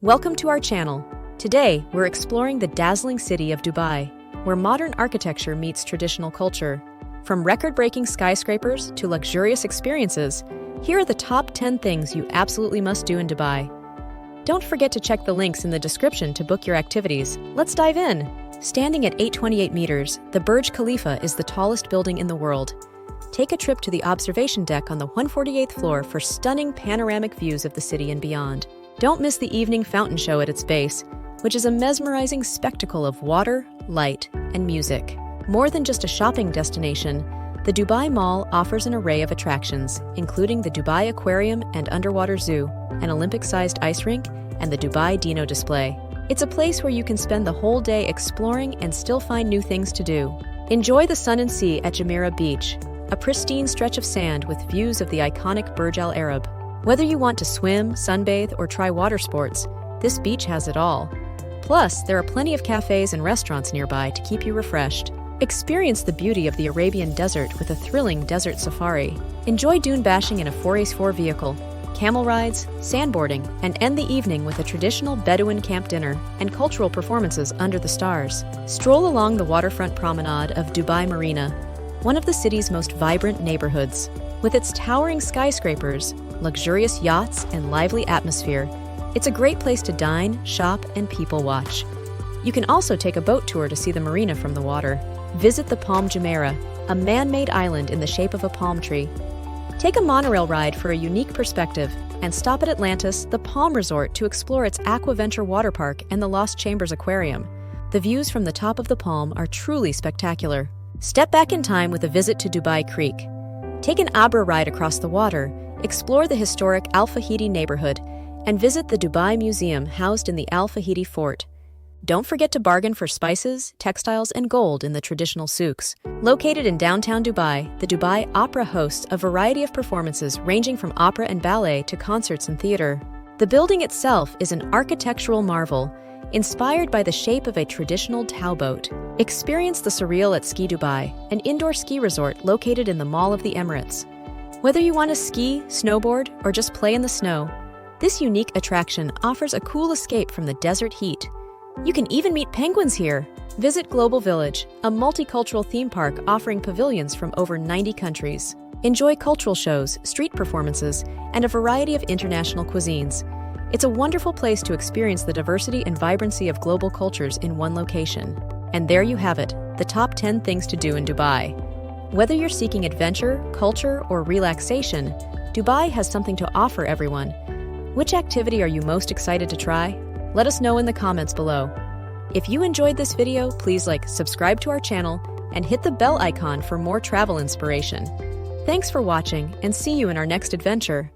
Welcome to our channel. Today, we're exploring the dazzling city of Dubai, where modern architecture meets traditional culture. From record-breaking skyscrapers to luxurious experiences, here are the top 10 things you absolutely must do in Dubai. Don't forget to check the links in the description to book your activities. Let's dive in. Standing at 828 meters, the Burj Khalifa is the tallest building in the world. Take a trip to the observation deck on the 148th floor for stunning panoramic views of the city and beyond. Don't miss the evening fountain show at its base, which is a mesmerizing spectacle of water, light, and music. More than just a shopping destination, the Dubai Mall offers an array of attractions, including the Dubai Aquarium and Underwater Zoo, an Olympic-sized ice rink, and the Dubai Dino display. It's a place where you can spend the whole day exploring and still find new things to do. Enjoy the sun and sea at Jumeirah Beach, a pristine stretch of sand with views of the iconic Burj Al Arab. Whether you want to swim, sunbathe, or try water sports, this beach has it all. Plus, there are plenty of cafes and restaurants nearby to keep you refreshed. Experience the beauty of the Arabian desert with a thrilling desert safari. Enjoy dune bashing in a 4x4 vehicle, camel rides, sandboarding, and end the evening with a traditional Bedouin camp dinner and cultural performances under the stars. Stroll along the waterfront promenade of Dubai Marina, one of the city's most vibrant neighborhoods. With its towering skyscrapers, luxurious yachts, and lively atmosphere, it's a great place to dine, shop, and people watch. You can also take a boat tour to see the marina from the water. Visit the Palm Jumeirah, a man-made island in the shape of a palm tree. Take a monorail ride for a unique perspective, and stop at Atlantis, the Palm Resort, to explore its Aquaventure water park and the Lost Chambers Aquarium. The views from the top of the Palm are truly spectacular. Step back in time with a visit to Dubai Creek. Take an Abra ride across the water, explore the historic Al Fahidi neighborhood, and visit the Dubai Museum housed in the Al Fahidi Fort. Don't forget to bargain for spices, textiles, and gold in the traditional souks. Located in downtown Dubai, the Dubai Opera hosts a variety of performances ranging from opera and ballet to concerts and theater. The building itself is an architectural marvel, inspired by the shape of a traditional towboat. Experience the surreal at Ski Dubai, an indoor ski resort located in the Mall of the Emirates. Whether you want to ski, snowboard, or just play in the snow, this unique attraction offers a cool escape from the desert heat. You can even meet penguins here. Visit Global Village, a multicultural theme park offering pavilions from over 90 countries. Enjoy cultural shows, street performances, and a variety of international cuisines. It's a wonderful place to experience the diversity and vibrancy of global cultures in one location. And there you have it, the top 10 things to do in Dubai. Whether you're seeking adventure, culture, or relaxation, Dubai has something to offer everyone. Which activity are you most excited to try? Let us know in the comments below. If you enjoyed this video, please subscribe to our channel, and hit the bell icon for more travel inspiration. Thanks for watching, and see you in our next adventure.